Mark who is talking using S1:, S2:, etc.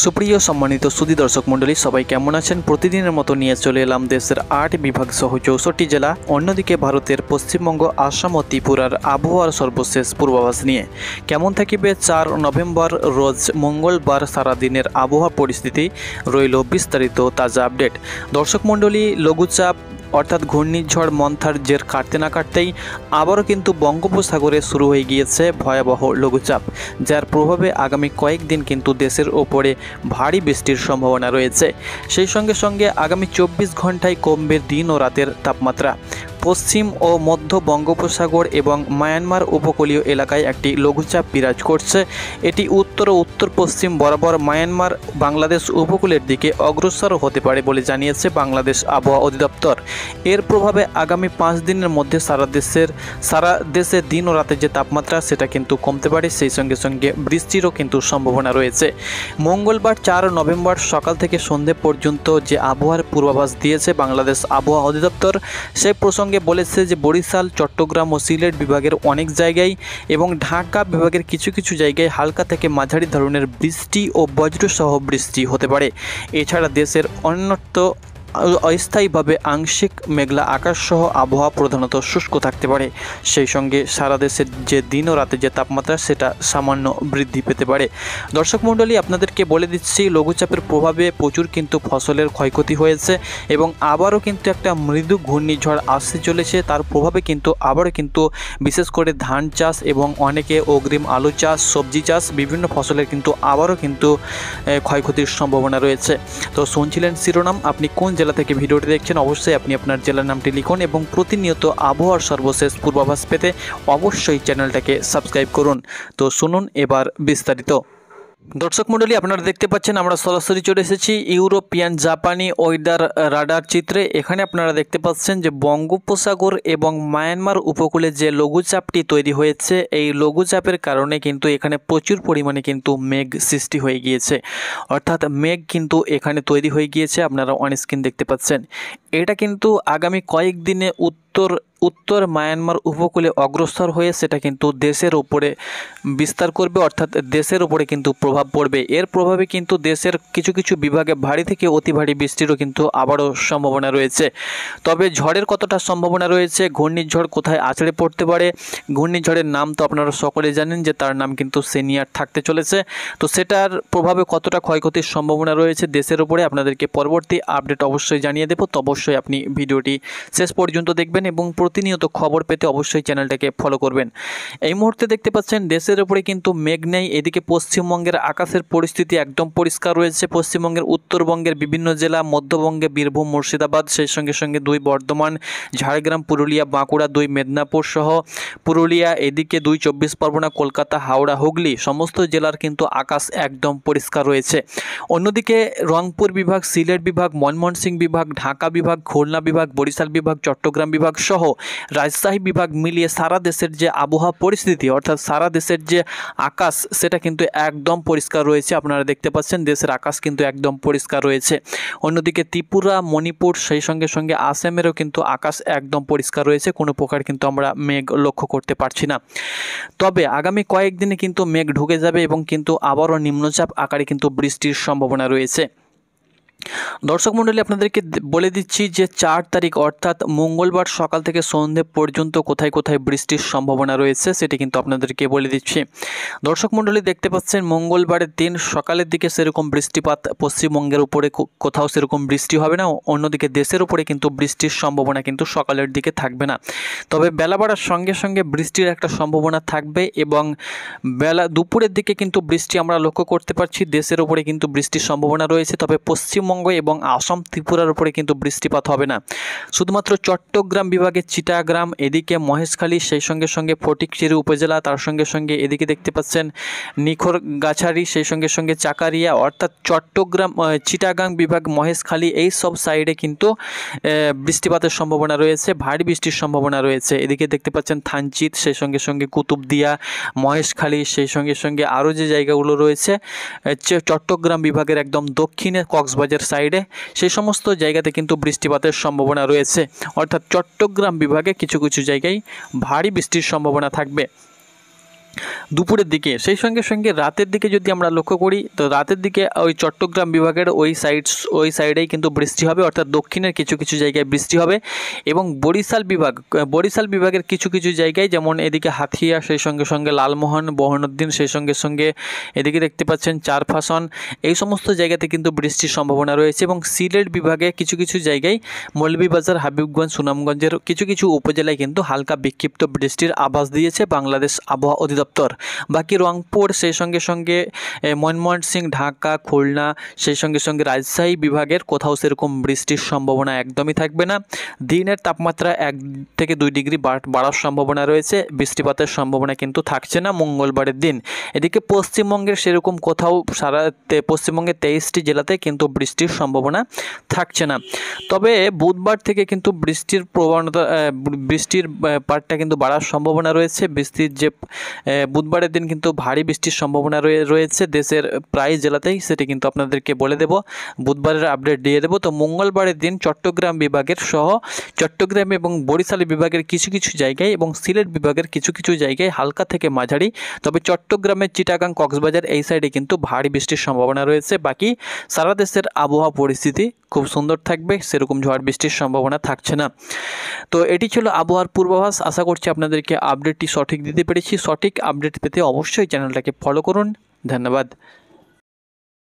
S1: সুপ্রিয় সম্মানিত সুধী দর্শক মণ্ডলী সবাই কেমন আছেন। প্রতিদিনের মতো নিয়ে চলে এলাম দেশের ৮ বিভাগ সহ ৬৪ জেলা, অন্যদিকে ভারতের পশ্চিমবঙ্গ, আসাম ও ত্রিপুরার আবহাওয়ার সর্বশেষ পূর্বাভাস নিয়ে। কেমন থাকিবে ৪ নভেম্বর রোজ মঙ্গলবার সারাদিনের আবহাওয়া পরিস্থিতি, রইল বিস্তারিত তাজা আপডেট। দর্শক মণ্ডলী, লঘুচাপ অর্থাৎ ঘূর্ণিঝড় মন্থার জের কাটতে না কাটতেই আবারও কিন্তু বঙ্গোপসাগরে শুরু হয়ে গিয়েছে ভয়াবহ লঘুচাপ, যার প্রভাবে আগামী কয়েকদিন কিন্তু দেশের ওপরে ভারী বৃষ্টির সম্ভাবনা রয়েছে। সেই সঙ্গে সঙ্গে আগামী ২৪ ঘন্টায় কমবে দিন ও রাতের তাপমাত্রা। পশ্চিম ও মধ্য বঙ্গোপসাগর এবং মায়ানমার উপকূলীয় এলাকায় একটি লঘুচাপ বিরাজ করছে। এটি উত্তর ও উত্তর পশ্চিম বরাবর মায়ানমার বাংলাদেশ উপকূলের দিকে অগ্রসর হতে পারে বলে জানিয়েছে বাংলাদেশ আবহাওয়া অধিদপ্তর। এর প্রভাবে আগামী ৫ দিনের মধ্যে সারা দেশে দিন ও রাতের যে তাপমাত্রা সেটা কিন্তু কমতে পারে। সেই সঙ্গে সঙ্গে বৃষ্টিরও কিন্তু সম্ভাবনা রয়েছে। মঙ্গলবার ৪ নভেম্বর সকাল থেকে সন্ধে পর্যন্ত যে আবহাওয়ার পূর্বাভাস দিয়েছে বাংলাদেশ আবহাওয়া অধিদপ্তর, সে প্রসঙ্গে বলেছে যে বরিশাল, চট্টগ্রাম ও সিলেট বিভাগের অনেক জায়গায় এবং ঢাকা বিভাগের কিছু কিছু জায়গায় হালকা থেকে মাঝারি ধরনের বৃষ্টি ও বজ্রসহ বৃষ্টি হতে পারে। এছাড়া দেশের অন্যত্র অস্থায়ীভাবে আংশিক মেঘলা আকাশসহ আবহাওয়া প্রধানত শুষ্ক থাকতে পারে। সেই সঙ্গে সারা দেশের যে দিন ও রাতে যে তাপমাত্রা সেটা সামান্য বৃদ্ধি পেতে পারে। দর্শক মণ্ডলী, আপনাদেরকে বলে দিচ্ছি, লঘুচাপের প্রভাবে প্রচুর কিন্তু ফসলের ক্ষয়ক্ষতি হয়েছে এবং আবারও কিন্তু একটা মৃদু ঘূর্ণিঝড় আসতে চলেছে। তার প্রভাবে কিন্তু আবারও কিন্তু বিশেষ করে ধান চাষ এবং অনেকে অগ্রিম আলু চাষ, সবজি চাষ, বিভিন্ন ফসলের কিন্তু আবারও কিন্তু ক্ষয়ক্ষতির সম্ভাবনা রয়েছে। তো শুনছিলেন শিরোনাম। আপনি কোন জেলা থেকে ভিডিওটি দেখছেন অবশ্যই আপনি আপনার জেলার নামটি লিখুন এবং প্রতিনিয়ত আবহাওয়ার সর্বশেষ পূর্বাভাস পেতে অবশ্যই চ্যানেলটাকে সাবস্ক্রাইব করুন। তো শুনুন এবার বিস্তারিত। দর্শক মণ্ডলী, আপনারা দেখতে পাচ্ছেন আমরা সরাসরি চলে এসেছি ইউরোপিয়ান জাপানি ওয়েদার রাডার চিত্রে। এখানে আপনারা দেখতে পাচ্ছেন যে বঙ্গোপসাগর এবং মায়ানমার উপকূলে যে লঘুচাপটি তৈরি হয়েছে, এই লঘুচাপের কারণে কিন্তু এখানে প্রচুর পরিমাণে কিন্তু মেঘ সৃষ্টি হয়ে গিয়েছে। অর্থাৎ মেঘ কিন্তু এখানে তৈরি হয়ে গিয়েছে, আপনারা অন স্ক্রিন দেখতে পাচ্ছেন। এটা কিন্তু আগামী কয়েকদিনে উত্তর মায়ানমার উপকূলে অগ্রসর হয়ে সেটা কিন্তু দেশের উপরে বিস্তার করবে, অর্থাৎ দেশের উপরে কিন্তু প্রভাব পড়বে। এর প্রভাবে কিন্তু দেশের কিছু কিছু বিভাগে ভারী থেকে অতি ভারী বৃষ্টিরও কিন্তু আবারও সম্ভাবনা রয়েছে। তবে ঝড়ের কতটা সম্ভাবনা রয়েছে, ঘূর্ণিঝড় কোথায় আছড়ে পড়তে পারে, ঘূর্ণিঝড়ের নাম তো আপনারা সকলে জানেন যে তার নাম কিন্তু সেনিয়ার থাকতে চলেছে। তো সেটার প্রভাবে কতটা ক্ষয়ক্ষতির সম্ভাবনা রয়েছে দেশের উপরে আপনাদেরকে পরবর্তী আপডেট অবশ্যই জানিয়ে দেবো। তো অবশ্যই আপনি ভিডিওটি শেষ পর্যন্ত দেখবেন এবং প্রতিনিয়ত খবর পেতে অবশ্যই চ্যানেলটাকে ফলো করবেন। এই মুহূর্তে দেখতে পাচ্ছেন দেশের উপরে কিন্তু মেঘ নেই। এদিকে পশ্চিমবঙ্গের আকাশের পরিস্থিতি একদম পরিষ্কার রয়েছে। পশ্চিমবঙ্গের উত্তরবঙ্গের বিভিন্ন জেলা, মধ্যবঙ্গে বীরভূম, মুর্শিদাবাদ, সেই সঙ্গে সঙ্গে ২ বর্ধমান, ঝাড়গ্রাম, পুরুলিয়া, বাঁকুড়া, ২ মেদিনীপুর সহ পুরুলিয়া, এদিকে ২ চব্বিশ পরগনা, কলকাতা, হাওড়া, হুগলি, সমস্ত জেলার কিন্তু আকাশ একদম পরিষ্কার রয়েছে। অন্যদিকে রংপুর বিভাগ, সিলেট বিভাগ, ময়মনসিংহ বিভাগ, ঢাকা বিভাগ, খুলনা বিভাগ, বরিশাল বিভাগ, চট্টগ্রাম বিভাগ সহ রাজশাহী বিভাগ মিলিয়ে সারা দেশের যে আবহাওয়া পরিস্থিতি, অর্থাৎ সারা দেশের যে আকাশ সেটা কিন্তু একদম পরিষ্কার রয়েছে। আপনারা দেখতে পাচ্ছেন দেশের আকাশ কিন্তু একদম পরিষ্কার রয়েছে। অন্যদিকে ত্রিপুরা, মণিপুর, সেই সঙ্গে সঙ্গে আসামেরও কিন্তু আকাশ একদম পরিষ্কার রয়েছে। কোনো প্রকার কিন্তু আমরা মেঘ লক্ষ্য করতে পারছি না। তবে আগামী কয়েকদিনে কিন্তু মেঘ ঢুকে যাবে এবং কিন্তু আবারও নিম্নচাপ আকারে কিন্তু বৃষ্টির সম্ভাবনা রয়েছে। দর্শক মণ্ডলী, আপনাদেরকে বলে দিচ্ছি যে ৪ তারিখ অর্থাৎ মঙ্গলবার সকাল থেকে সন্ধে পর্যন্ত কোথায় কোথায় বৃষ্টির সম্ভাবনা রয়েছে সেটি কিন্তু আপনাদেরকে বলে দিচ্ছি। দর্শক মণ্ডলী, দেখতে পাচ্ছেন মঙ্গলবারের দিন সকালের দিকে সেরকম বৃষ্টিপাত পশ্চিমবঙ্গের উপরে কোথাও সেরকম বৃষ্টি হবে না। অন্যদিকে দেশের উপরে কিন্তু বৃষ্টির সম্ভাবনা কিন্তু সকালের দিকে থাকবে না। তবে বেলা বাড়ার সঙ্গে সঙ্গে বৃষ্টির একটা সম্ভাবনা থাকবে এবং দুপুরের দিকে কিন্তু বৃষ্টি আমরা লক্ষ্য করতে পারছি। দেশের উপরে কিন্তু বৃষ্টির সম্ভাবনা রয়েছে। তবে পশ্চিমবঙ্গ এবং আসাম, ত্রিপুরার উপরে কিন্তু বৃষ্টিপাত হবে না। শুধুমাত্র চট্টগ্রাম বিভাগের চিটাগ্রাম, এদিকে মহেশখালী, সেই সঙ্গে সঙ্গে ফটিকছড়ি উপজেলা, তার সঙ্গে সঙ্গে এদিকে দেখতে পাচ্ছেন নিখোরগাছাড়ি, সেই সঙ্গে সঙ্গে চাকারিয়া, অর্থাৎ চট্টগ্রাম, চিটাগাং বিভাগ, মহেশখালী, এই সব সাইডে কিন্তু বৃষ্টিপাতের সম্ভাবনা রয়েছে, ভারী বৃষ্টির সম্ভাবনা রয়েছে। এদিকে দেখতে পাচ্ছেন থানচিত, সেই সঙ্গে সঙ্গে কুতুবদিয়া, মহেশখালী, সেই সঙ্গে সঙ্গে আরও যে জায়গাগুলো রয়েছে চট্টগ্রাম বিভাগের একদম দক্ষিণে কক্সবাজার সাইডে, সেই সমস্ত জায়গাতে কিন্তু বৃষ্টিপাতের সম্ভাবনা রয়েছে। অর্থাৎ চট্টগ্রাম বিভাগে কিছু কিছু জায়গায় ভারী বৃষ্টির সম্ভাবনা থাকবে। দুপুরের দিকে। সেই সঙ্গে সঙ্গে রাতের দিকে যদি আমরা লক্ষ্য করি, তো রাতের দিকে ওই চট্টগ্রাম বিভাগের ওই সাইডেই কিন্তু বৃষ্টি হবে, অর্থাৎ দক্ষিণের কিছু কিছু জায়গায় বৃষ্টি হবে। এবং বরিশাল বিভাগের কিছু কিছু জায়গায়, যেমন এদিকে হাতিয়া, সেই সঙ্গে সঙ্গে লালমোহন, বহরউদ্দিন, সেই সঙ্গে সঙ্গে এদিকে দেখতে পাচ্ছেন চারফাসন, এই সমস্ত জায়গাতে কিন্তু বৃষ্টির সম্ভাবনা রয়েছে। এবং সিলেট বিভাগে কিছু কিছু জায়গায়, মৌলভীবাজার, হাবিবগঞ্জ, সুনামগঞ্জের কিছু কিছু উপজেলায় কিন্তু হালকা বিক্ষিপ্ত বৃষ্টির আভাস দিয়েছে বাংলাদেশ আবহাওয়া অধিদপ্তর। বাকি রংপুর, সেই সঙ্গে সঙ্গে ময়মনসিংহ, ঢাকা, খুলনা, সেই সঙ্গে সঙ্গে রাজশাহী বিভাগের কোথাও সেরকম বৃষ্টির সম্ভাবনা একদমই থাকবে না। দিনের তাপমাত্রা 1 থেকে 2 ডিগ্রি বাড়ার সম্ভাবনা রয়েছে, বৃষ্টিপাতের সম্ভাবনা কিন্তু থাকছে না মঙ্গলবারের দিন। এদিকে পশ্চিমবঙ্গের সেরকম কোথাও পশ্চিমবঙ্গের 23টি জেলাতে কিন্তু বৃষ্টির সম্ভাবনা থাকছে না। তবে বুধবার থেকে কিন্তু বৃষ্টির পাটটা কিন্তু বাড়ার সম্ভাবনা রয়েছে। বুধবারের দিন কিন্তু ভারী বৃষ্টির সম্ভাবনা রয়েছে দেশের প্রায় জেলাতেই, সেটি কিন্তু আপনাদেরকে বলে দেব, বুধবারের আপডেট দিয়ে দেব। তো মঙ্গলবারের দিন চট্টগ্রাম বিভাগের সহ চট্টগ্রাম এবং বরিশাল বিভাগের কিছু কিছু জায়গায় এবং সিলেট বিভাগের কিছু কিছু জায়গায় হালকা থেকে মাঝারি, তবে চট্টগ্রামের চিটাগাং, কক্সবাজার এই সাইডে কিন্তু ভারী বৃষ্টির সম্ভাবনা রয়েছে। বাকি সারা দেশের আবহাওয়া পরিস্থিতি খুব সুন্দর থাকবে, সেরকম ঝড় বৃষ্টির সম্ভাবনা থাকছে না। তো এটি ছিল আবহাওয়ার পূর্বাভাস। আশা করছি আপনাদেরকে আপডেটটি সঠিক দিতে পেরেছি। সঠিক আপডেট পেতে অবশ্যই চ্যানেলটাকে ফলো করুন। ধন্যবাদ।